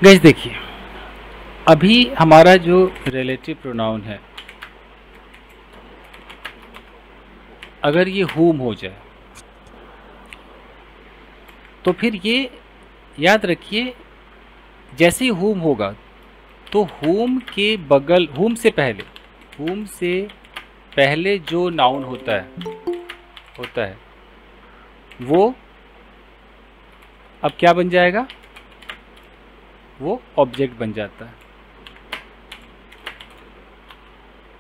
Guys देखिए, अभी हमारा जो रिलेटिव प्रोनाउन है, अगर ये whom हो जाए तो फिर ये याद रखिए, जैसे ही whom होगा तो whom के बगल, whom से पहले जो नाउन होता है वो अब क्या बन जाएगा, वो ऑब्जेक्ट बन जाता है।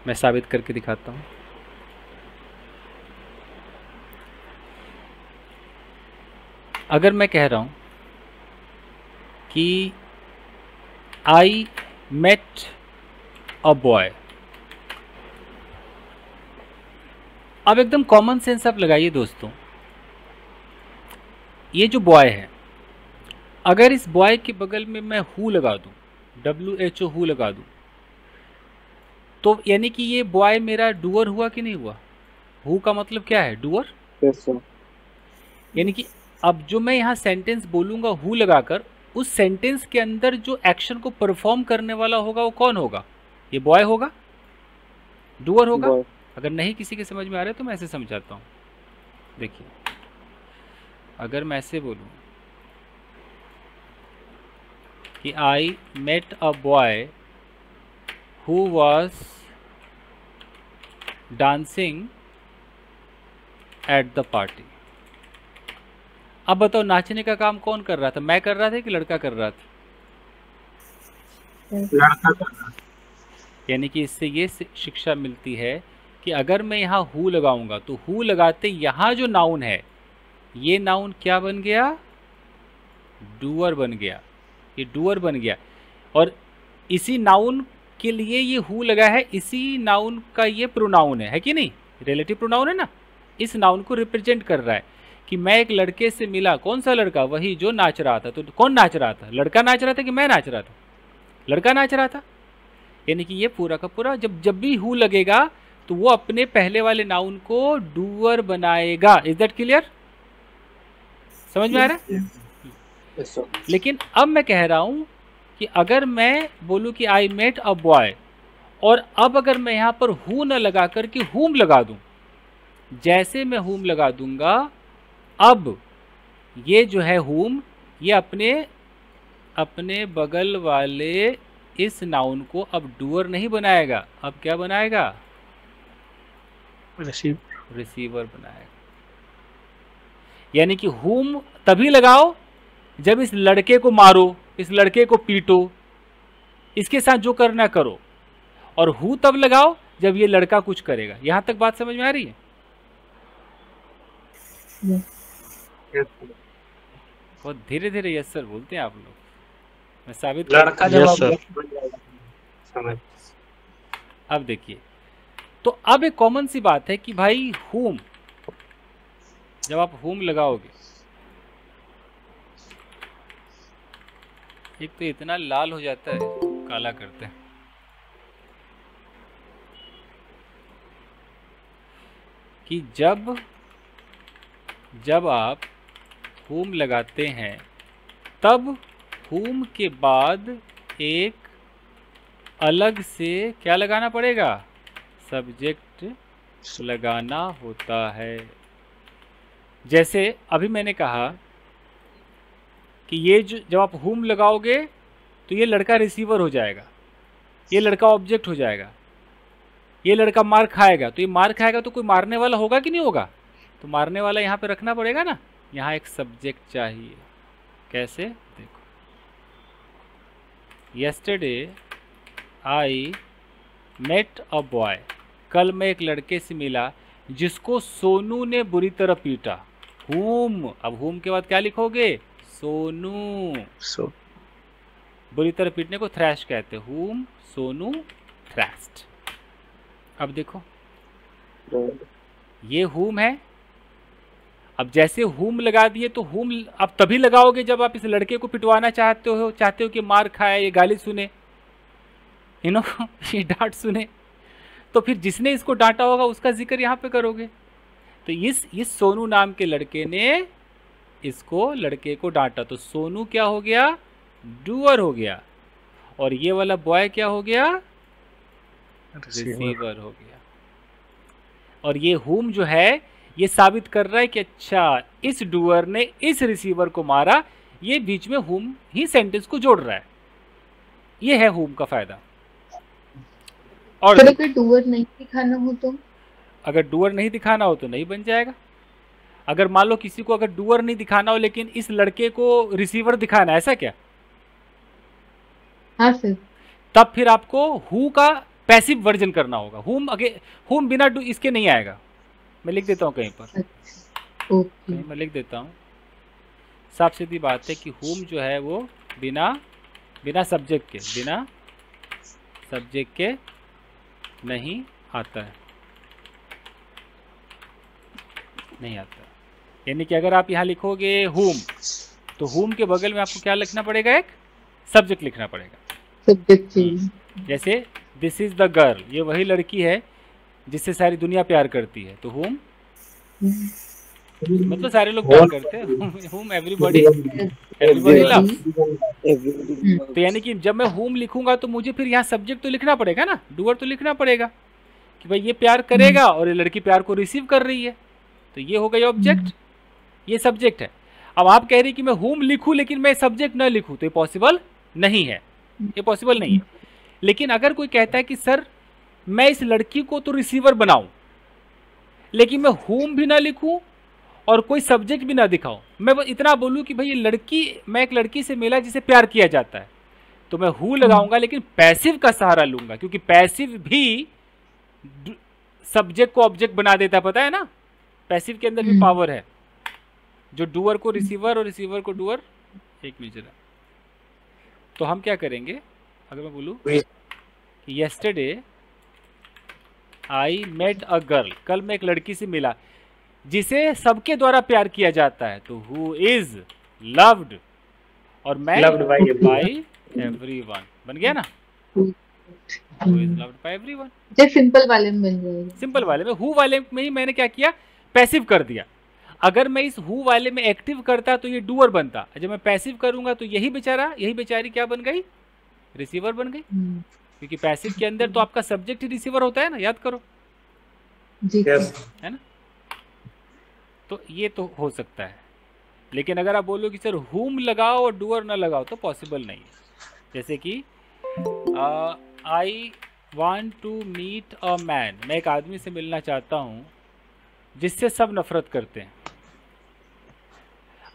मैं साबित करके दिखाता हूँ। अगर मैं कह रहा हूँ कि आई मेट अ बॉय, अब एकदम कॉमन सेंस आप लगाइए दोस्तों। ये जो बॉय है, अगर इस बॉय के बगल में मैं हु लगा दूं, WHO हु लगा दूं, तो यानी कि ये बॉय मेरा डूअर हुआ कि नहीं हुआ? हु का मतलब क्या है? डूअर। यानी कि अब जो मैं यहाँ सेंटेंस बोलूंगा हु लगाकर, उस सेंटेंस के अंदर जो एक्शन को परफॉर्म करने वाला होगा वो कौन होगा? ये बॉय होगा, डूअर होगा। अगर नहीं किसी के समझ में आ रहा है तो मैं ऐसे समझाता हूँ। देखिए, अगर मैं ऐसे बोलूँ कि I met a boy who was dancing at the party. अब बताओ, नाचने का काम कौन कर रहा था? मैं कर रहा था कि लड़का कर रहा था? लड़का कर रहा था। यानी कि इससे ये शिक्षा मिलती है कि अगर मैं यहाँ हु लगाऊंगा तो हु लगाते यहाँ जो नाउन है, ये नाउन क्या बन गया? डूअर बन गया। ये डूअर बन गया, और इसी नाउन के लिए ये हु लगा है, इसी नाउन का ये प्रोनाउन है कि नहीं? रिलेटिव प्रोनाउन है ना, इस नाउन को रिप्रेजेंट कर रहा है कि मैं एक लड़के से मिला। कौन सा लड़का? वही जो नाच रहा था। तो कौन नाच रहा था? लड़का नाच रहा था कि मैं नाच रहा था? लड़का नाच रहा था। यानी कि ये पूरा का पूरा जब भी हु लगेगा तो वो अपने पहले वाले नाउन को डूअर बनाएगा। Is that clear? समझ में आ रहा है? लेकिन अब मैं कह रहा हूं कि अगर मैं बोलूं कि आई मेट अ बॉय, और अब अगर मैं यहां पर हु न लगा कर के हुम लगा दूं, जैसे मैं हुम लगा दूंगा, अब ये जो है हुम, ये अपने बगल वाले इस नाउन को अब डूअर नहीं बनाएगा, अब क्या बनाएगा? रिसीवर बनाएगा। यानी कि हुम तभी लगाओ जब इस लड़के को मारो, इस लड़के को पीटो, इसके साथ जो करना करो, और हु तब लगाओ जब ये लड़का कुछ करेगा। यहां तक बात समझ में आ रही है? बहुत धीरे धीरे यस सर बोलते हैं आप लोग। मैं साबित लड़का समझ। अब देखिए, तो अब एक कॉमन सी बात है कि भाई हुम, जब आप हुम लगाओगे, एक तो इतना लाल हो जाता है, काला करते हैं। कि जब आप हुम लगाते हैं तब हुम के बाद एक अलग से क्या लगाना पड़ेगा? सब्जेक्ट लगाना होता है। जैसे अभी मैंने कहा कि ये जब आप हुम लगाओगे तो ये लड़का रिसीवर हो जाएगा, ये लड़का ऑब्जेक्ट हो जाएगा, ये लड़का मार खाएगा। तो ये मार खाएगा तो कोई मारने वाला होगा कि नहीं होगा? तो मारने वाला यहाँ पे रखना पड़ेगा ना, यहाँ एक सब्जेक्ट चाहिए। कैसे? देखो, yesterday I met a boy, कल मैं एक लड़के से मिला जिसको सोनू ने बुरी तरह पीटा। हुम, अब हुम के बाद क्या लिखोगे? सोनू। बुरी तरह पीटने को थ्रैश कहते हैं। हुम सोनू थ्रैश्ड। अब देखो, ये हुम है। अब जैसे हुम लगा दिए तो हुम अब तभी लगाओगे जब आप इस लड़के को पिटवाना चाहते हो कि मार खाए, ये गाली सुने, ये डांट सुने। तो फिर जिसने इसको डांटा होगा उसका जिक्र यहाँ पे करोगे। तो इस सोनू नाम के लड़के ने इसको लड़के को डांटा, तो सोनू क्या हो गया? डूअर हो गया, और ये वाला बॉय क्या हो गया, रिसीवर हो गया। और ये हुम जो है ये साबित कर रहा है कि अच्छा इस डूअर ने इस रिसीवर को मारा, ये बीच में हुम ही सेंटेंस को जोड़ रहा है। ये है हुम का फायदा। और अगर डूअर नहीं दिखाना हो तो, अगर डूअर नहीं दिखाना हो तो नहीं बन जाएगा। अगर मान लो किसी को अगर डूअर नहीं दिखाना हो लेकिन इस लड़के को रिसीवर दिखाना है, ऐसा क्या? हाँ सर। तब फिर आपको हु का पैसिव वर्जन करना होगा। हुम बिना डू इसके नहीं आएगा। मैं लिख देता हूँ कहीं पर, ओके कहीं मैं लिख देता हूँ। साफ सीधी बात है कि हुम जो है वो बिना सब्जेक्ट के नहीं आता है, नहीं आता। यानी कि अगर आप यहाँ लिखोगे हुम, तो हुम के बगल में आपको क्या लिखना पड़ेगा, एक सब्जेक्ट लिखना पड़ेगा। सब्जेक्ट चाहिए। जैसे दिस इज द गर्ल, ये वही लड़की है जिससे सारी दुनिया प्यार करती है, तो हुम मतलब सारे लोग प्यार करते हैं, हुम एवरीबॉडी लव्स। तो यानी कि जब मैं हुम लिखूंगा तो मुझे फिर यहाँ सब्जेक्ट तो लिखना पड़ेगा ना, डूअर तो लिखना पड़ेगा कि भाई ये प्यार करेगा और ये लड़की प्यार को रिसीव कर रही है, तो ये हो गई ऑब्जेक्ट, ये सब्जेक्ट है। अब आप कह रही कि मैं हुम लिखूं लेकिन मैं सब्जेक्ट ना लिखूं, तो ये पॉसिबल नहीं है, ये पॉसिबल नहीं है। लेकिन अगर कोई कहता है कि सर मैं इस लड़की को तो रिसीवर बनाऊं लेकिन मैं हुम भी ना लिखूं और कोई सब्जेक्ट भी ना दिखाऊं, मैं बस इतना बोलूं कि भाई ये लड़की, मैं एक लड़की से मिला जिसे प्यार किया जाता है, तो मैं हु लगाऊंगा लेकिन पैसिव का सहारा लूंगा, क्योंकि पैसिव भी सब्जेक्ट को ऑब्जेक्ट बना देता है, पता है ना। पैसिव के अंदर भी पावर है, जो डूअर को रिसीवर और रिसीवर को डूअर। एक मिनट जरा, तो हम क्या करेंगे, अगर मैं बोलूं कि yesterday I met a girl, कल मैं एक लड़की से मिला जिसे सबके द्वारा प्यार किया जाता है, तो हु इज लव्ड, और मैं बाई एवरीवन, बन गया ना, who is loved by everyone. Simple वाले में बन जाएगा। सिंपल वाले में, हु वाले में ही मैंने क्या किया, पैसिव कर दिया। अगर मैं इस हु वाले में एक्टिव करता तो ये डूअर बनता, जब मैं पैसिव करूंगा तो यही बेचारी क्या बन गई, रिसीवर बन गई, क्योंकि पैसिव के अंदर तो आपका सब्जेक्ट ही रिसीवर होता है ना, याद करो जी है ना। तो ये तो हो सकता है, लेकिन अगर आप बोलो कि सर हुम लगाओ और डूअर ना लगाओ तो पॉसिबल नहीं है। जैसे कि I want to meet a man, मैं एक आदमी से मिलना चाहता हूँ जिससे सब नफरत करते हैं।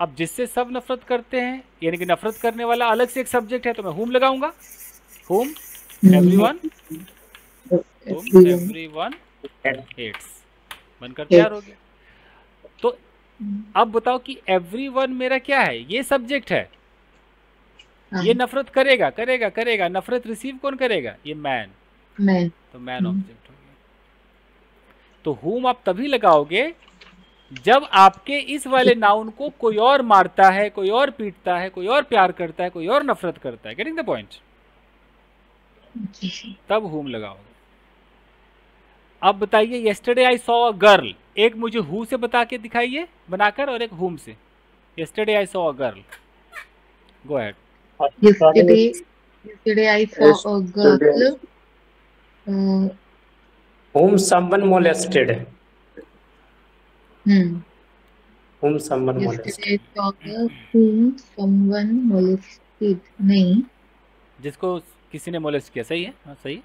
अब जिससे सब नफरत करते हैं यानी कि नफरत करने वाला अलग से एक सब्जेक्ट है, तो मैं हुम लगाऊंगा, हुम एवरीवन, हुम एवरीवन हेट्स, बनकर तैयार हो गया। तो अब बताओ कि एवरीवन मेरा क्या है, ये सब्जेक्ट है, ये नफरत करेगा, नफरत रिसीव कौन करेगा, ये मैन, तो मैन ऑब्जेक्ट हो गया। तो हुम आप तभी लगाओगे जब आपके इस वाले नाउन को कोई और मारता है, कोई और पीटता है, कोई और प्यार करता है, कोई और नफरत करता है, गेटिंग द पॉइंट, तब हुम लगाओगे। अब बताइए yesterday I saw a girl, एक मुझे हु से बता के दिखाइए बनाकर और एक हुम से। Yesterday I saw a girl, go ahead. Yesterday I saw a girl whom someone molested. Whom someone molested. Yesterday I saw a girl whom someone molested. नहीं, जिसको किसी ने मोलेस्ट किया, सही है, हाँ सही है।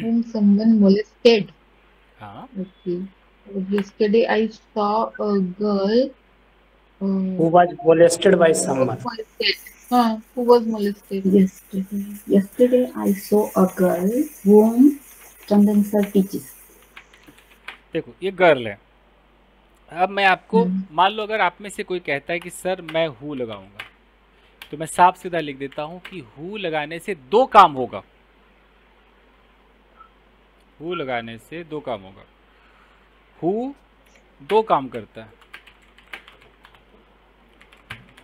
whom someone molested. हाँ Okay. Yesterday I saw a girl who was molested by someone. Who was molested? Yesterday I saw a girl whom Chandan sir teaches. देखो ये गर्ल है। अब मैं आपको, मान लो अगर आप में से कोई कहता है कि सर मैं हु लगाऊंगा, तो मैं साफ सीधा लिख देता हूं कि हु लगाने से दो काम होगा, हु लगाने से दो काम होगा। हु दो काम करता है,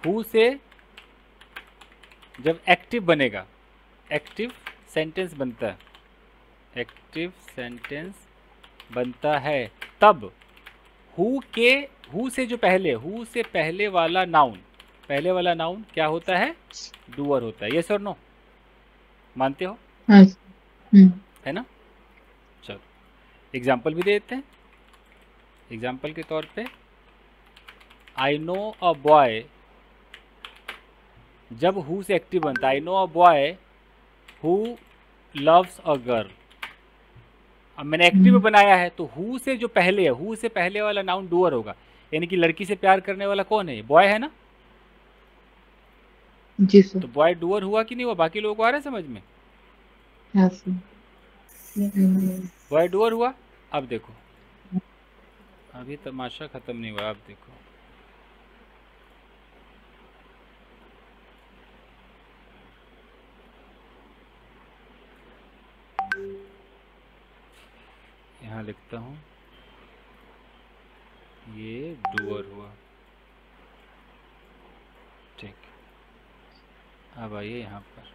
हु से जब एक्टिव बनेगा, एक्टिव सेंटेंस बनता है, एक्टिव सेंटेंस बनता है, तब हु से जो पहले, हु से पहले वाला नाउन पहले वाला नाउन क्या होता है? डूअर होता है। यस और नो? मानते हो? हाँ सर। है ना? चलो एग्जाम्पल भी देते हैं। एग्जाम्पल के तौर पे आई नो अ बॉय, जब हु से एक्टिव बनता है, I know a boy who loves a girl. अब मैंने एक्टिव बनाया है तो हु से जो पहले है, हु से पहले वाला नाउन डूअर होगा, यानी कि लड़की से प्यार करने वाला कौन है? बॉय है ना? जी सर। तो बॉय डूअर हुआ कि नहीं हुआ? बाकी लोगों को आ रहा है समझ में? हाँ सर। बॉय डूअर हुआ। अब देखो, अभी तमाशा खत्म नहीं हुआ। अब देखो, यहाँ लिखता हूँ, ये डूअर हुआ। ठीक, अब आइए यहाँ पर।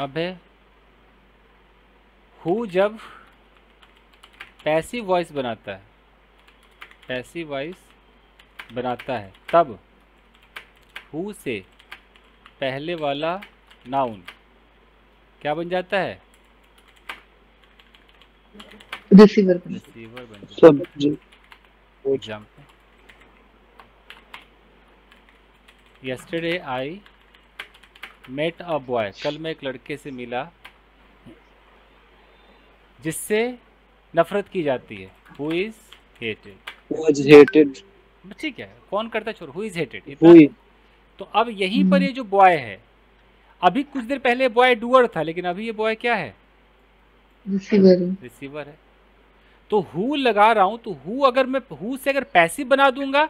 अब है हु, जब पैसिव वॉइस बनाता है, पैसिव वॉइस बनाता है, तब हु से पहले वाला नाउन क्या बन जाता है? रिसीवर बन रिसीवर बन जाता है। Subject. Example, yesterday I met a boy, कल मैं एक लड़के से मिला जिससे नफरत की जाती है। Who is hated, was hated, ठीक है, कौन करता है? छोड़, हु इज हेटेड, who इतना। is तो अब यहीं पर ये जो बॉय है, अभी कुछ देर पहले बॉय डूअर था, लेकिन अभी ये बॉय क्या है? रिसीवर। रिसीवर है। तो हु लगा रहा हूं, तो हु अगर मैं हु से अगर पैसिव बना दूंगा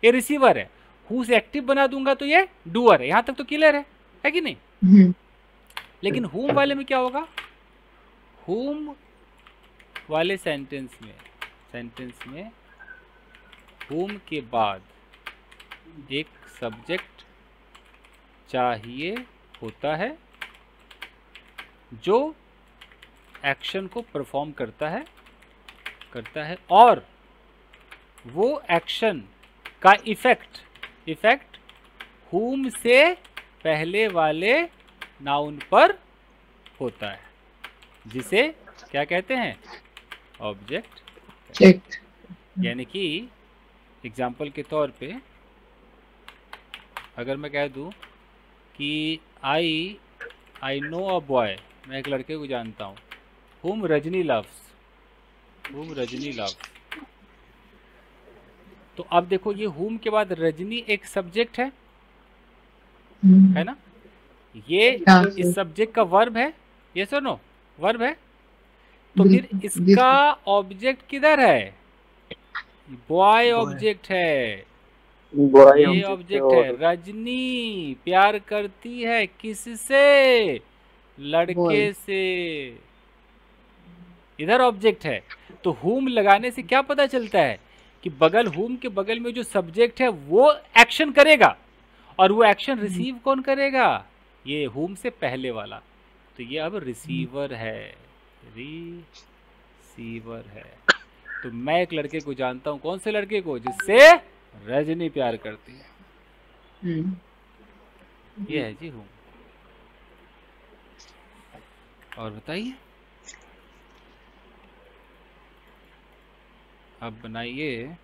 ये रिसीवर है, हु से एक्टिव बना दूंगा तो ये डूअर है। यहां तक तो क्लियर है कि नहीं? लेकिन हुम वाले में क्या होगा? हुम वाले सेंटेंस में हुम के बाद एक सब्जेक्ट चाहिए होता है जो एक्शन को परफॉर्म करता है और वो एक्शन का इफेक्ट हुम से पहले वाले नाउन पर होता है, जिसे क्या कहते हैं? ऑब्जेक्ट। यानी कि एग्जाम्पल के तौर पे अगर मैं कह दूं कि आई नो अ बॉय, मैं एक लड़के को जानता हूँ, whom रजनी लव्स, तो अब देखो ये whom के बाद रजनी एक सब्जेक्ट है ना? ये इस सब्जेक्ट का वर्ब है। यस और नो? वर्ब है। तो फिर इसका ऑब्जेक्ट किधर है? बॉय ऑब्जेक्ट है। ये ऑब्जेक्ट है। रजनी प्यार करती है किससे? लड़के से। इधर ऑब्जेक्ट है। तो हुम लगाने से क्या पता चलता है कि बगल, हुम के बगल में जो सब्जेक्ट है वो एक्शन करेगा, और वो एक्शन रिसीव कौन करेगा? ये हुम से पहले वाला। तो ये अब रिसीवर है, तो मैं एक लड़के को जानता हूं। कौन से लड़के को? जिससे रजनी प्यार करती है। ये है जी हुम। और बताइए, अब बनाइए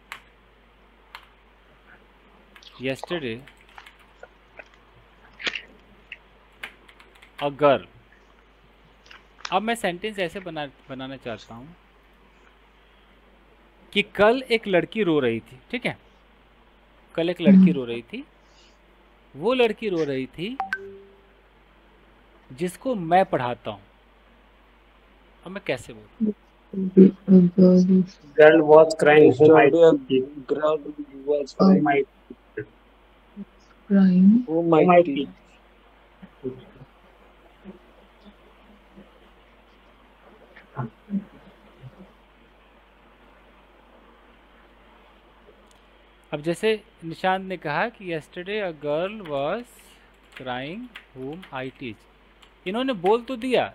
yesterday a girl। अब मैं सेंटेंस ऐसे बनाना चाहता हूं कि कल एक लड़की रो रही थी। ठीक है, कल एक लड़की रो रही थी। वो लड़की रो रही थी जिसको मैं पढ़ाता हूं। अब मैं कैसे बोलूं? Girl was crying. yesterday a girl was crying, who might be अब जैसे निशांत ने कहा कि yesterday a girl was crying whom I teach। इन्होंने बोल तो दिया,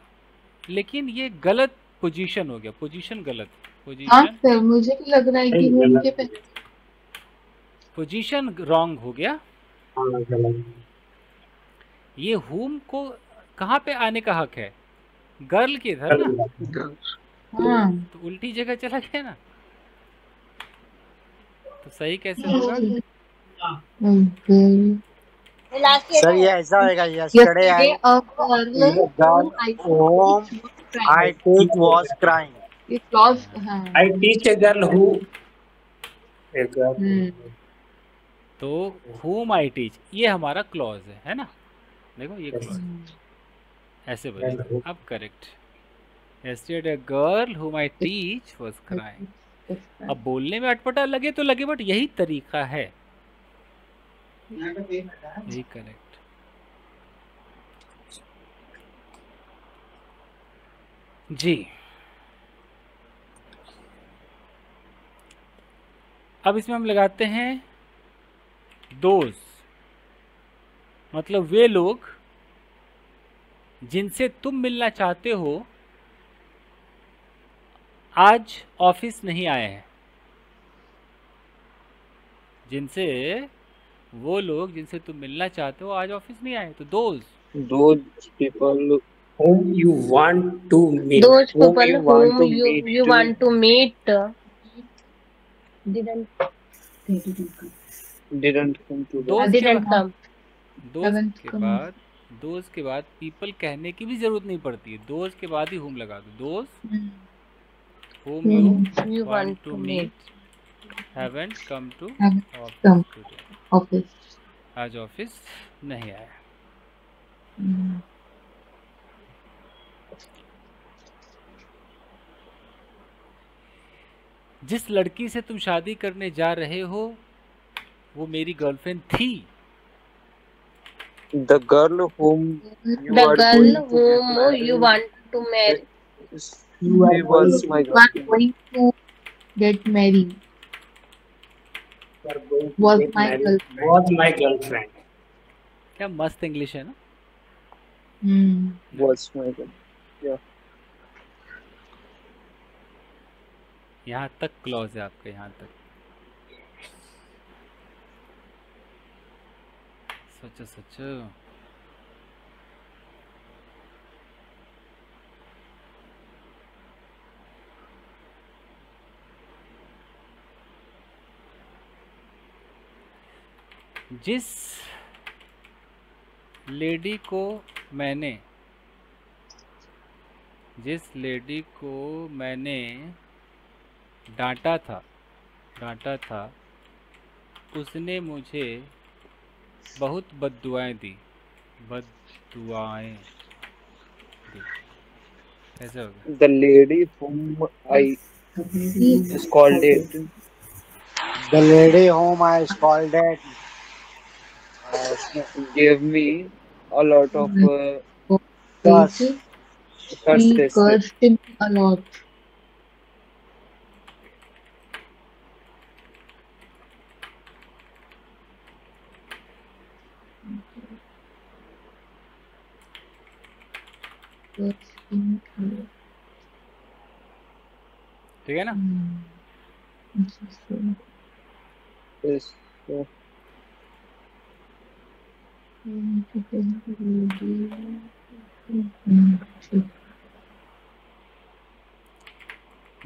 लेकिन ये गलत पोजीशन हो गया। पोजीशन गलत। हाँ सर, मुझे भी लग रहा है कि हुम के पहले पोजीशन रॉन्ग हो गया। हाँ गलत। ये whom को कहाँ पे आने का हक है? गर्ल के इधर ना, हाँ तो उल्टी जगह चला गया ना, तो सही कैसे होगा? सर ये ऐसा होएगा, yesterday Yesterday I a girl girl whom I whom I teach was crying. ये clause हाँ I teach a girl who तो whom I teach ये हमारा क्लॉज है ना, देखो ये क्लॉज ऐसे बनेगा। अब correct, yesterday a girl whom I teach was crying। अब बोलने में अटपटा लगे तो लगे, बट यही तरीका है, यही करेक्ट। जी, अब इसमें हम लगाते हैं दोज, मतलब वे लोग जिनसे तुम मिलना चाहते हो आज ऑफिस नहीं आए हैं। जिनसे वो लोग जिनसे तुम मिलना चाहते हो आज ऑफिस नहीं आए, तो those. Those people whom you want to meet. Those whom people you want whom to meet you want to meet didn't come to the those के didn't बाद, come। दोज के बाद, दोज के बाद पीपल कहने की भी जरूरत नहीं पड़ती है, दोज के बाद ही हुम लगा दो। Those whom you You want to meet haven't come to come. office today। office आज ऑफिस नहीं आया। जिस लड़की से तुम शादी करने जा रहे हो वो मेरी गर्लफ्रेंड थी। the girl whom you The are girl going to get whom married you want to marry she was my you are girlfriend. going to get married was my girlfriend। was my girlfriend। क्या मस्त English है ना। Was my girlfriend। यहाँ तक clause है आपका, यहाँ तक। सच सच। जिस लेडी को मैंने डांटा था उसने मुझे बहुत बद्दुआएं दी। कैसे होगा? the lady whom I scolded The lady whom I scolded gave me a lot of curse. curse She this cursed him a lot। ठीक है ना? this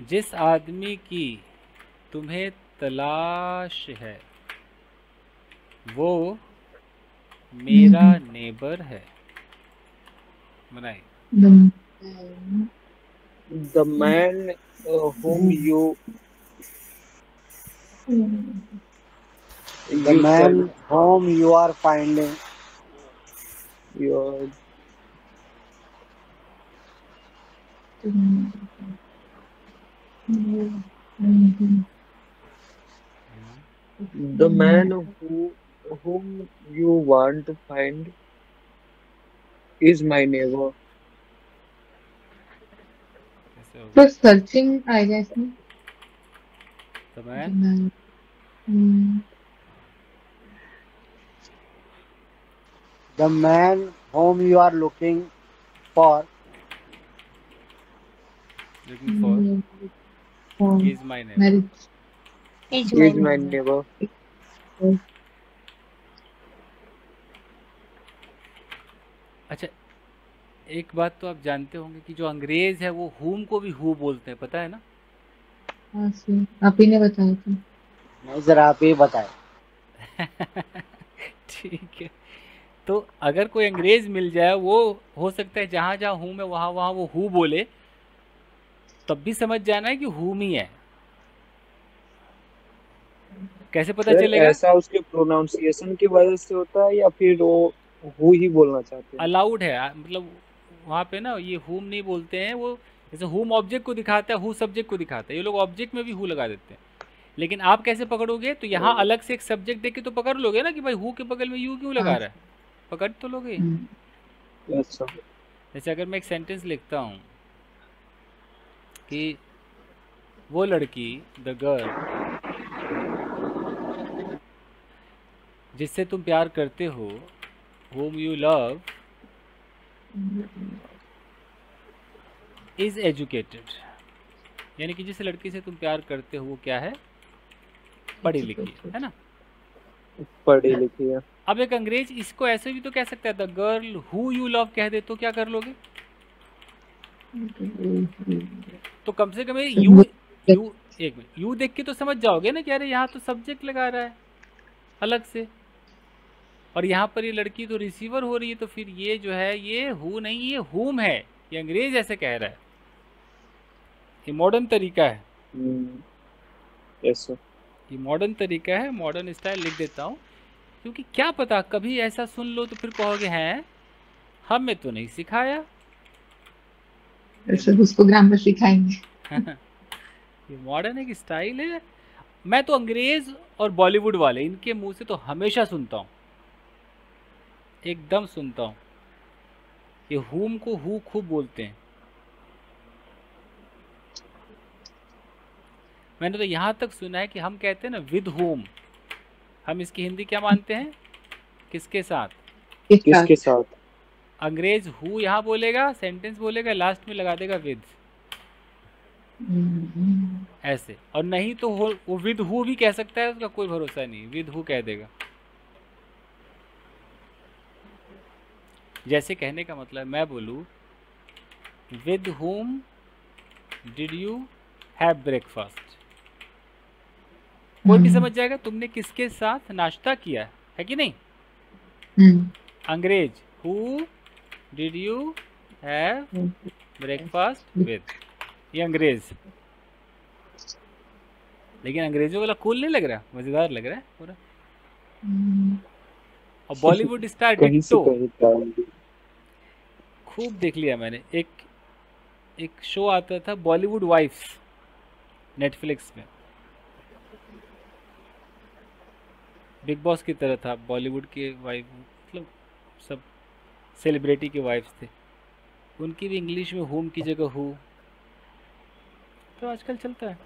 जिस आदमी की तुम्हें तलाश है वो मेरा नेबर है। बनाए। the man whom you The man whom you are finding your the man whom you want to find is my neighbor। कैसे होगा? तो सर्चिंग आएगा इसमें। The man the man whom you are looking for looking for is my neighbor। marriage is is my my neighbor। अच्छा, एक बात तो आप जानते होंगे कि जो अंग्रेज है वो whom को भी who बोलते हैं, पता है ना? हाँ सर, आप ही ने बताया था। नहीं सर, आप ही बताए। ठीक है, तो अगर कोई अंग्रेज मिल जाए, वो हो सकता है जहाँ जहाँ हूँ मैं वहाँ वहाँ वो हु बोले, तब भी समझ जाना है कि हूम ही है। कैसे पता सर चलेगा? ऐसा उसके प्रोनाउंसिएशन की वजह से होता है या फिर वो हु ही बोलना चाहते हैं? अलाउड है, मतलब वहाँ पे ना ये हूम नहीं बोलते हैं, वो जैसे हूम ऑब्जेक्ट को दिखाता है, हु सब्जेक्ट को दिखाता है, ये लोग ऑब्जेक्ट में भी हु लगा देते हैं। लेकिन आप कैसे पकड़ोगे? तो यहाँ अलग से एक सब्जेक्ट देख के तो पकड़ लोगे ना कि भाई हु के बगल में यू क्यों लगा हाँ। रहा है, पकड़ तो लोगे। अच्छा, जैसे अगर मैं एक सेंटेंस लिखता हूँ कि वो लड़की, द गर्ल जिससे तुम प्यार करते हो, whom you love is educated, यानी कि जिस लड़की से तुम प्यार करते हो वो क्या है? पढ़ी लिखी है ना? पढ़ी लिखी है। अब एक अंग्रेज इसको ऐसे भी तो कह सकता है, the girl who you love कह दे, तो क्या कर लोगे? तो कम से कम यू एक मिनट, यू देख के तो समझ जाओगे ना कि अरे यहाँ तो सब्जेक्ट लगा रहा है अलग से, और यहाँ पर ये लड़की तो रिसीवर हो रही है, तो फिर ये जो है ये हु नहीं, ये हुम है। ये अंग्रेज ऐसे कह रहा है, ये मॉडर्न तरीका है। Yes sir. ये मॉडर्न तरीका है, मॉडर्न स्टाइल लिख देता हूँ, क्योंकि क्या पता कभी ऐसा सुन लो तो फिर कहोगे हैं हमें तो नहीं सिखाया। सर उसको ग्रामर सिखाएंगे। ये मॉडर्न एक स्टाइल है। मैं तो अंग्रेज और बॉलीवुड वाले इनके मुंह से तो हमेशा सुनता हूँ, एकदम सुनता हूँ, ये हुम को हु खूब बोलते हैं। मैंने तो यहाँ तक सुना है कि हम कहते हैं ना विद होम, हम इसकी हिंदी क्या मानते हैं? किसके साथ? किसके साथ? अंग्रेज हु यहाँ बोलेगा, सेंटेंस बोलेगा, लास्ट में लगा देगा विद, ऐसे। और नहीं तो वो विद हु भी कह सकता है, उसका कोई भरोसा नहीं, विद हु कह देगा। जैसे कहने का मतलब मैं बोलूँ with whom did you have breakfast, कोई भी समझ जाएगा तुमने किसके साथ नाश्ता किया है कि नहीं। अंग्रेज who did you have breakfast with, ये अंग्रेज। लेकिन अंग्रेजों वाला कूल नहीं लग रहा, मजेदार लग रहा है पूरा। और बॉलीवुड स्टार डिट्टो खूब देख लिया मैंने। एक शो आता था बॉलीवुड वाइफ्स, नेटफ्लिक्स में, बिग बॉस की तरह था, बॉलीवुड के वाइफ, मतलब सब सेलिब्रिटी के वाइफ्स थे, उनकी भी इंग्लिश में होम की जगह हु, तो आजकल चलता है।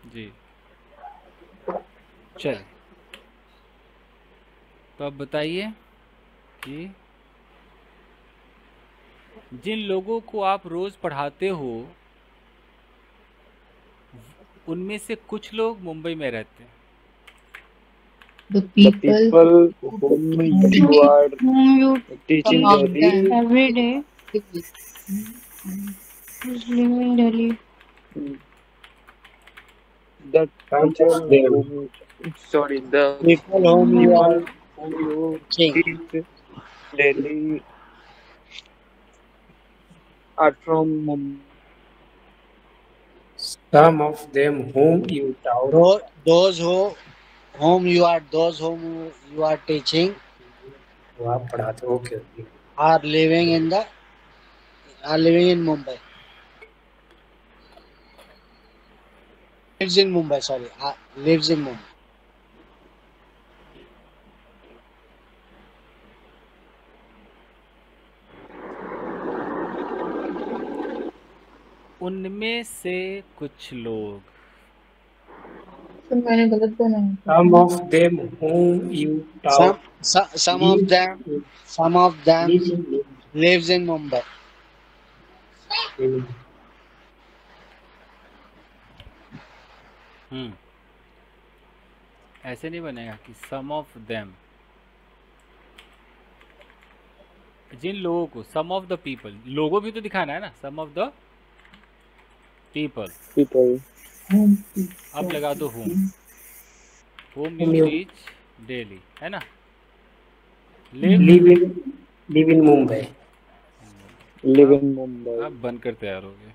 जी चल, तो अब बताइए कि जिन लोगों को आप रोज पढ़ाते हो उनमें से कुछ लोग मुंबई में रहते हैं। The people whom you are teaching among them every day is living in Delhi. The teachers whom, sorry, the people whom you teach daily are from Mumbai. Some of them whom you taught Those whom you are teaching वो आप पढ़ाते हो। Okay, are living in Mumbai. Lives in Mumbai. Sorry, lives in Mumbai. उनमें से कुछ लोग, तो मैंने गलत बोला है। some of them whom you taught Some of them lives in Mumbai. ऐसे नहीं बनेगा कि सम ऑफ देम, जिन लोगों को, सम ऑफ द पीपल, लोगों भी तो दिखाना है ना, सम ऑफ द पीपल। people अब लगा दो home Whom you you teach daily, है ना। live in Mumbai. live in Mumbai. अब बनकर तैयार हो गए।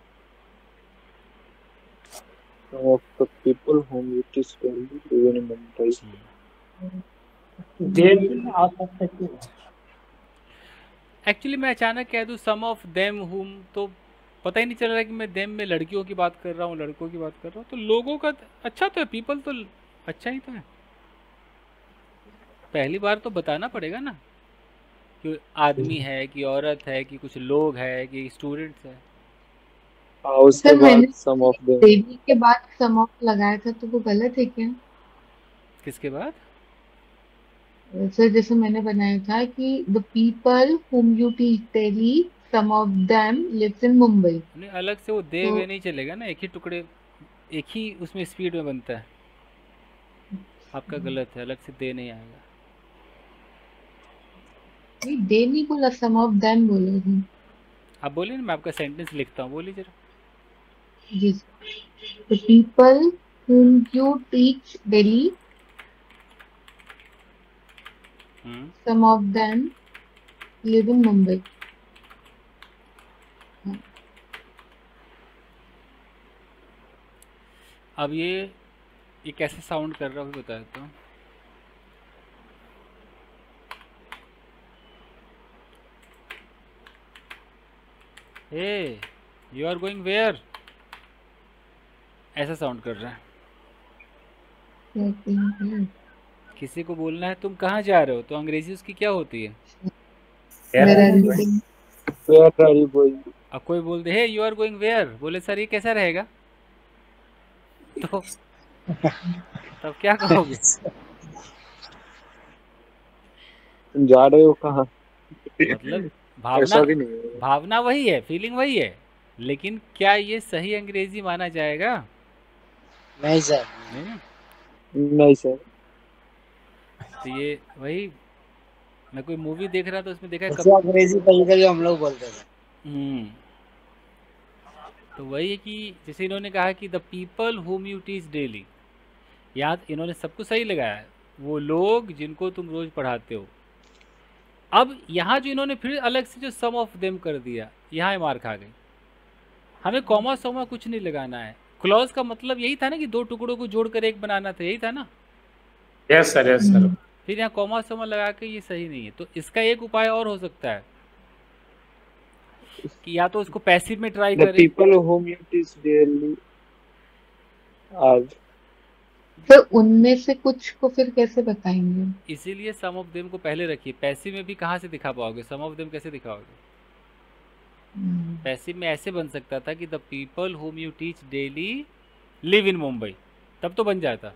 Some of the people whom you teach daily live in Mumbai. Then आ सकता है क्यों? एक्चुअली मैं अचानक कह दूँ सम ऑफ देम हुम, तो पता ही नहीं चल रहा कि मैं देम में लड़कियों की बात कर रहा हूँ, लड़कों की बात कर रहा हूँ। तो लोगों का अच्छा तो है, पीपल तो अच्छा ही तो है। पहली बार तो बताना पड़ेगा ना कि आदमी है कि औरत है कि कुछ लोग है कि स्टूडेंट्स है। उसके सर बाद मैंने some of them. देवी के बाद सम ऑफ लगाया था, तो वो गलत है क्या? किसके बाद? सर जैसे मैंने बनाया था कि the people whom you teach daily, some of them lives in Mumbai. नहीं, अलग से वो दे तो वे नहीं चलेगा ना, एक ही टुकड़े, एक ही उसमें स्पीड में बनता है। आपका गलत है, अलग से दे नहीं आएगा। नहीं, दे नहीं बोला, सम ऑफ देम बोला था। आप बोलिए ना, मैं आपका सेंटेंस लिखता हूँ, बोलिए जरा। जी, the people whom you teach daily, some of them live in Mumbai. अब ये कैसे साउंड कर रहा हूँ बता देता हूँ। हे यू आर गोइंग वेयर, ऐसा साउंड कर रहा है। किसी को बोलना है तुम कहाँ जा रहे हो, तो अंग्रेजी उसकी क्या होती है? Where are you going? Where are you going? अब कोई बोल दे हे यू आर गोइंग वेयर, बोले सर ये कैसा रहेगा, तो तब क्या कहोगे? तुम जा रहे हो कहाँ? मतलब ऐसा भी नहीं है। भावना वही है, फीलिंग वही है, लेकिन क्या ये सही अंग्रेजी माना जाएगा? नहीं सर, नहीं ना। नहीं सर। तो ये वही, मैं कोई मूवी देख रहा था उसमें देखा ऐसे अंग्रेजी कभी कभी हम लोग बोलते थे। तो वही है कि जैसे इन्होंने कहा कि the people whom you teach daily, याद इन्होंने सबको सही लगाया है, वो लोग जिनको तुम रोज पढ़ाते हो। अब यहाँ जो इन्होंने फिर अलग से जो सम ऑफ देम कर दिया, यहाँ मार खा गई। हमें कॉमा सोमा कुछ नहीं लगाना है। क्लॉज का मतलब यही था ना कि दो टुकड़ों को जोड़कर एक बनाना था, यही था ना। Yes sir, yes sir. फिर यहाँ कॉमा सोमा लगा के ये सही नहीं है। तो इसका एक उपाय और हो सकता है कि या तो उसको पैसिव में ट्राई The करें। people whom you teach daily are. तो उनमें से कुछ को फिर कैसे बताएंगे? इसीलिए सम ऑफ देम को पहले रखिए। पैसिव में भी कहाँ से दिखा पाओगे, सम ऑफ देम कैसे दिखाओगे? पैसिव में ऐसे बन सकता था कि the people whom you teach daily live in Mumbai, तब तो बन जाता।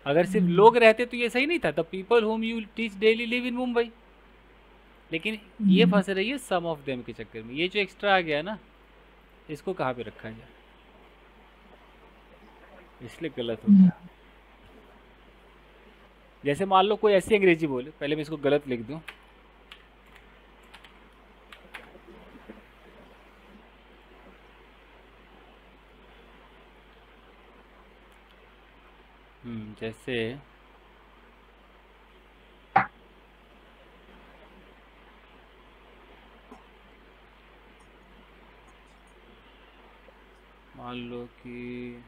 अगर सिर्फ लोग रहते तो ये सही नहीं था, the people whom you teach daily live in Mumbai. लेकिन ये फंस रही है सम ऑफ देम के चक्कर में। ये जो एक्स्ट्रा आ गया ना, इसको कहाँ पे रखा जाए, इसलिए गलत हो गया। जैसे मान लो कोई ऐसी अंग्रेजी बोले, पहले मैं इसको गलत लिख दूं, जैसे मान लो कि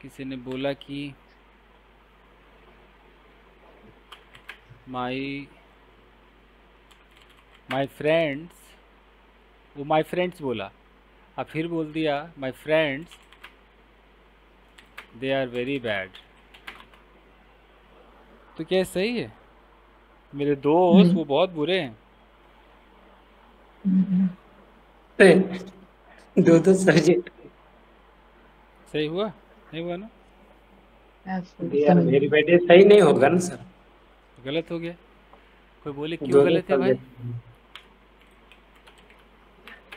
किसी ने बोला कि माई फ्रेंड्स, वो माई फ्रेंड्स बोला, अब फिर बोल दिया my friends they are very bad, तो क्या सही है? मेरे दोस्त वो बहुत बुरे हैं। दो सब्जेक्ट सही हुआ नहीं हुआ ना? यार मेरी बेटे सही नहीं होगा ना सर, गलत हो गया। कोई बोले क्यों गलत है भाई?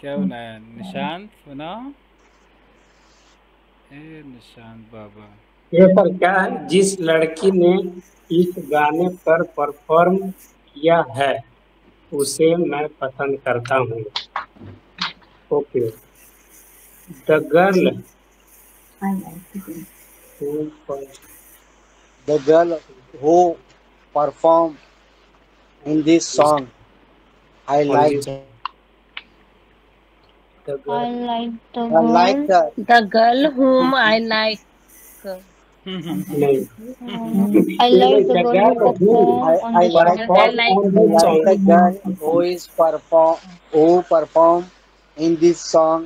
क्या बनाया? निशांत बना। ए निशांत बाबा। ये सर क्या है, जिस लड़की ने इस गाने पर परफॉर्म किया है उसे मैं पसंद करता हूँ। Okay. The girl I like the girl. The girl who performed in this song, I on like this the, the I girl. like the I like girl. the, The girl whom I like. नहीं I ये like the the girl who girl who perform on I the like song. I perform like on I this like song. the girl who perform in this song.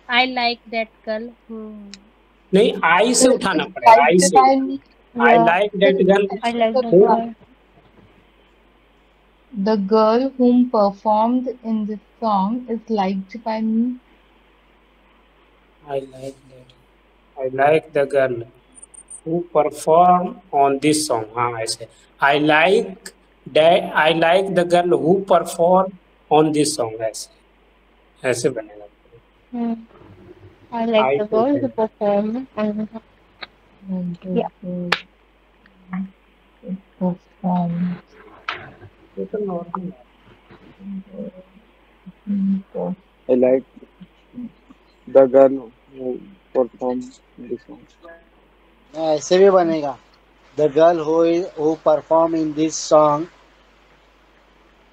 I like that girl whom. नहीं, आई से उठाना It's पड़ेगा, आई liked से। by me. I Yeah, like that girl I like the who, girl. The girl whom performed in this song is liked by me. I like the girl who perform on this song। हाँ ऐसे। I like the girl who perform on this song। ऐसे ऐसे बनेगा। Hmm. I like I the to girl है। who perform on the song. And the Yeah. girl who performed. ये तो normal है। I like the girl who performs this song. ऐसे भी बनेगा। The girl who perform in this song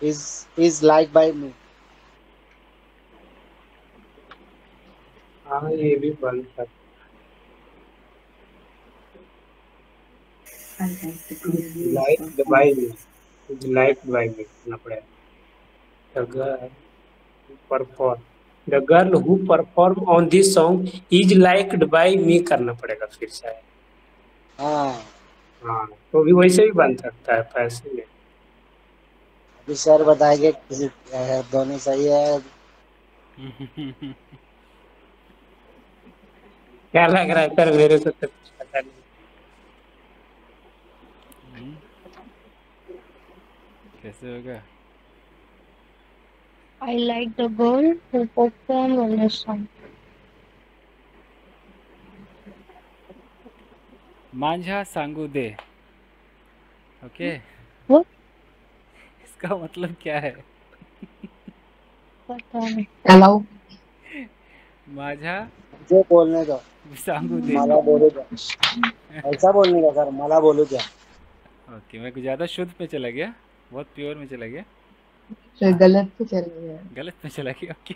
is liked by me. हाँ ये भी बन सकता I like the girl है। who Like the perform. by me, liked by me करना पड़ेगा। The girl who perform, the girl who perform on this song is liked by me करना पड़ेगा फिर से। हाँ हाँ तो भी वैसे भी बन सकता है पैसे में। अभी सर बताएंगे किसी दोनों सही है। क्या लग रहा है सर? मेरे को तो कुछ पता नहीं। कैसे होगा? I like the girl who performed on the song. मांझा सांगू दे। ओके। What? इसका मतलब क्या है? पता नहीं। Allow. माझा मुझे बोलने दो, सांगू दे। मला बोलू क्या? ऐसा बोलने का सर, मला बोलू क्या? ओके, मैं कुछ ज़्यादा शुद्ध पे चला गया, बहुत प्योर में चला गया, तो गलत तो चला गया। गलत में चला गया। ओके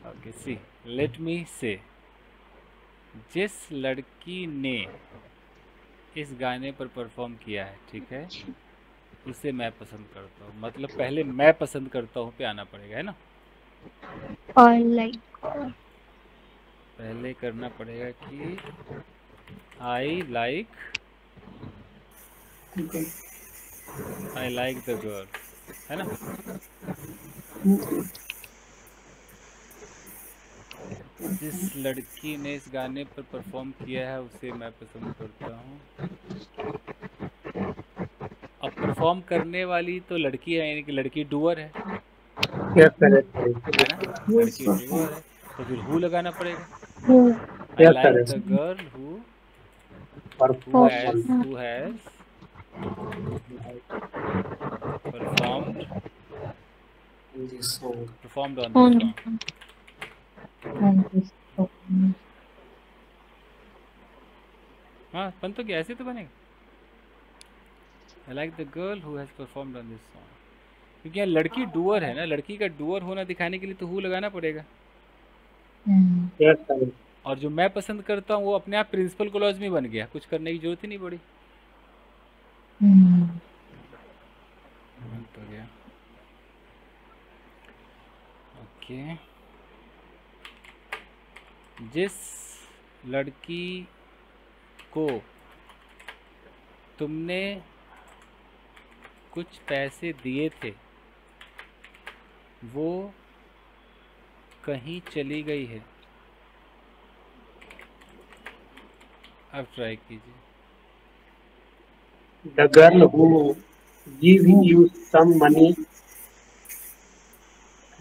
ओके, सी लेट मी से, जिस लड़की ने इस गाने पर परफॉर्म किया है, ठीक है, उसे मैं पसंद करता हूँ। मतलब पहले मैं पसंद करता हूँ पे आना पड़ेगा, है ना? I like. पहले करना पड़ेगा कि आई लाइक द गर्ल, है ना? जिस लड़की ने इस गाने पर परफॉर्म किया है उसे मैं पसंद करता हूँ। अब परफॉर्म करने वाली तो लड़की है, यानी कि लड़की डूअर है ना? लड़की डूअर है, तो फिर हु लगाना पड़ेगा। I like the girl who has performed on this song। हाँ बन तो क्या, ऐसे तो बनेगा। I like the girl who has performed on this song, क्योंकि यहाँ लड़की डूअर है ना, लड़की का डूअर होना दिखाने के लिए तो हु लगाना पड़ेगा। और जो मैं पसंद करता हूँ वो अपने आप प्रिंसिपल क्लॉज में बन गया, कुछ करने की जरूरत ही नहीं पड़ी। तो गया ओके। जिस लड़की को तुमने कुछ पैसे दिए थे वो कहीं चली गई है। अब ट्राई कीजिए। The girl who give you some money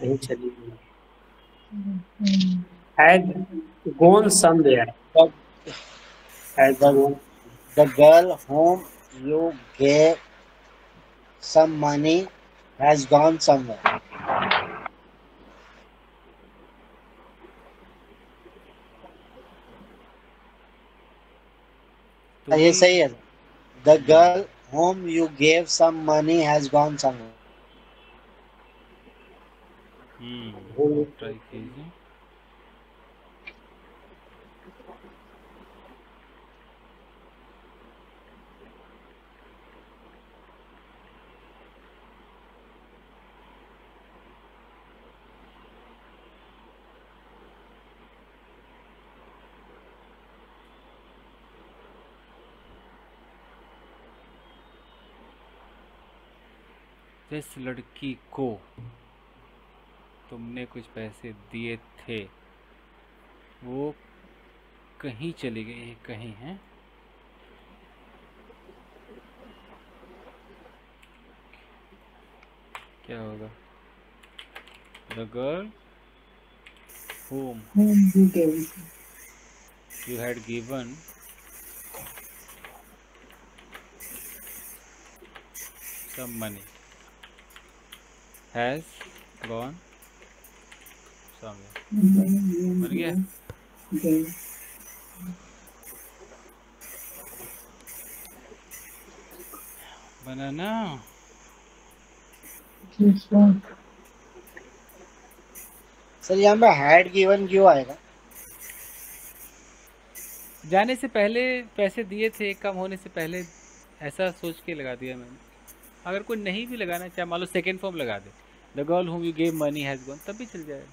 कहीं चली गई। Had gone somewhere. The, Had gone. the girl whom you gave some money has gone somewhere. तो ये भी सही है। The girl whom you gave some money has gone somewhere. आप try कीजिए। जिस लड़की को तुमने कुछ पैसे दिए थे वो कहीं चली गई, कहीं है। क्या होगा? The girl whom you had given some money has gone somewhere. बन गया? बना ना? सर यहाँ पे had given क्यों आएगा? जाने से पहले पैसे दिए थे, कम होने से पहले, ऐसा सोच के लगा दिया मैंने। अगर कोई नहीं भी लगाना चाहे, मान लो सेकेंड फॉर्म लगा दे, the girl whom you gave money has gone, तब भी चल जाएगा।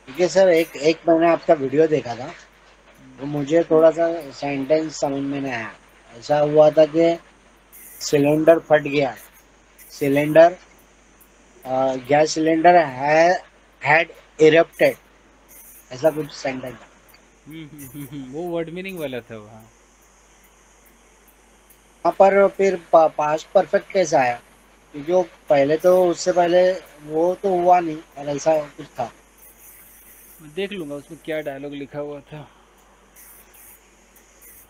देखिए सर, एक मैंने आपका वीडियो देखा था, तो मुझे थोड़ा सा सेंटेंस समझ में नहीं आया। ऐसा हुआ था कि सिलेंडर फट गया, cylinder gas cylinder had erupted, ऐसा कुछ सेंटेंस। वो वर्ड मीनिंग वाला था वहाँ। हाँ, पर फिर पास्ट परफेक्ट कैसा आया? क्योंकि वो पहले तो, उससे पहले वो तो हुआ नहीं, और ऐसा कुछ था। मैं देख लूँगा उसमें क्या डायलॉग लिखा हुआ था।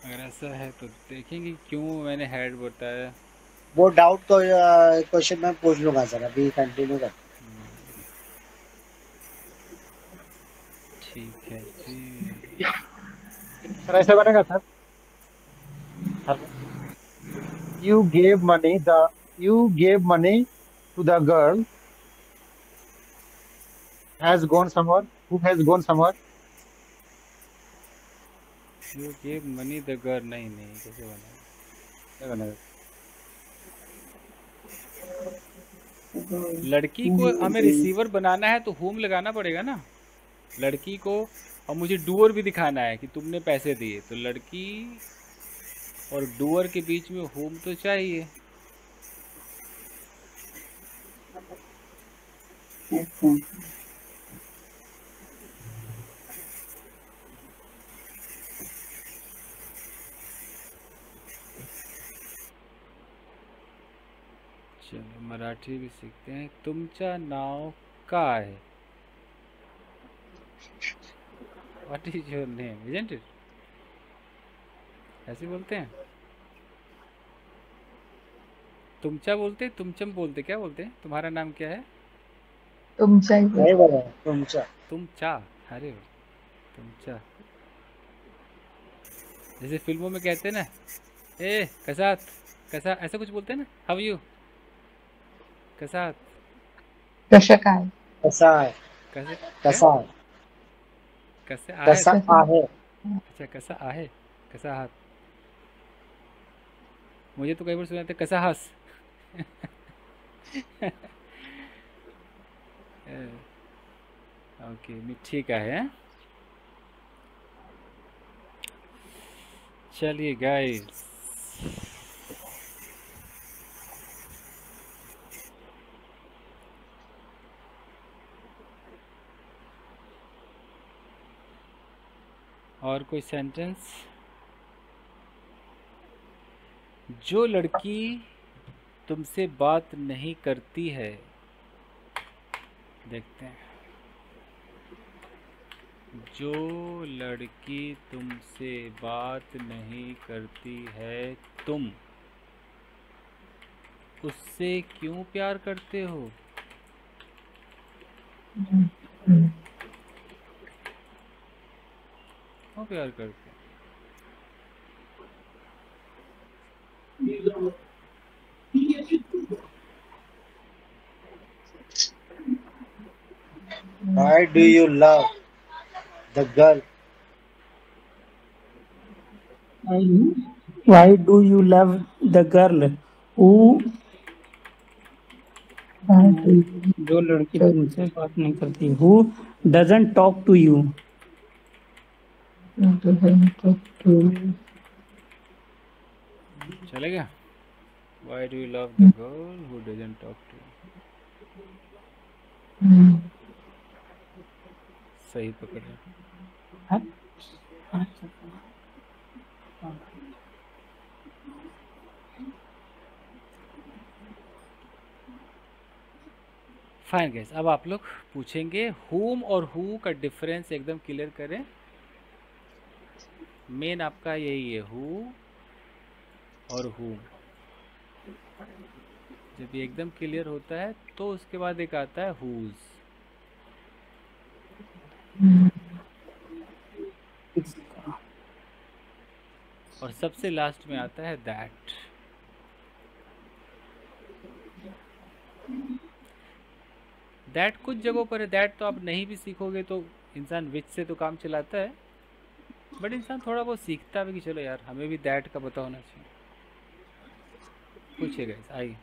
अगर ऐसा है तो देखेंगे क्यों मैंने हैड बताया। वो डाउट को क्वेश्चन मैं पूछ लूंगा सर, अभी कंटिन्यू कर। ठीक है जी। सर ऐसा बनेगा sir, you gave money to the girl has gone somewhere, who has gone somewhere. You gave money the girl, नहीं कैसे बना? क्या बनेगा? लड़की को हमें रिसीवर बनाना है तो होम लगाना पड़ेगा ना लड़की को, और मुझे डूअर भी दिखाना है कि तुमने पैसे दिए, तो लड़की और डूअर के बीच में होम तो चाहिए। चलो मराठी भी सीखते हैं। तुमचा नाव का है? What is your name? Isn't it? ऐसे बोलते हैं। तुमचा बोलते, तुमचम बोलते, क्या बोलते हैं? तुम्हारा नाम क्या है? तुमचा ही नहीं बोला, तुमचा। तुमचा, अरे तुमचा। जैसे फिल्मों में कहते हैं ना, ए कसात, कसा, ऐसा कुछ बोलते हैं ना, हाउ यू, कसात, कसं काय? कसा है, कैसे, कसा है, कैसे आहे, कसा आहे। अच्छा कसा आहे, कसा हाथ। मुझे तो कई बार सुना था कसा हंस। ओके, मी ठीक आहे। चलिए गाइस, और कोई सेंटेंस? जो लड़की तुमसे बात नहीं करती है देखते हैं। जो लड़की तुमसे बात नहीं करती है, तुम उससे क्यों प्यार करते हो? क्यों प्यार करते हो? Why do you love the girl? Why do you love the girl who जो लड़की तुमसे बात नहीं करती, who doesn't talk to you? चलेगा? Why do you love the girl who doesn't talk to you? सही पकड़ा। फाइन गाइस, अब आप लोग पूछेंगे whom और who का डिफरेंस एकदम क्लियर करें। मेन आपका यही है, who और whom। जब ये एकदम क्लियर होता है तो उसके बाद एक आता है whose, और सबसे लास्ट में आता है that। दैट कुछ जगहों पर है, दैट तो आप नहीं भी सीखोगे तो इंसान विच से तो काम चलाता है, बट इंसान थोड़ा बहुत सीखता है कि चलो यार हमें भी दैट का पता होना चाहिए। पूछिएगा, आइए।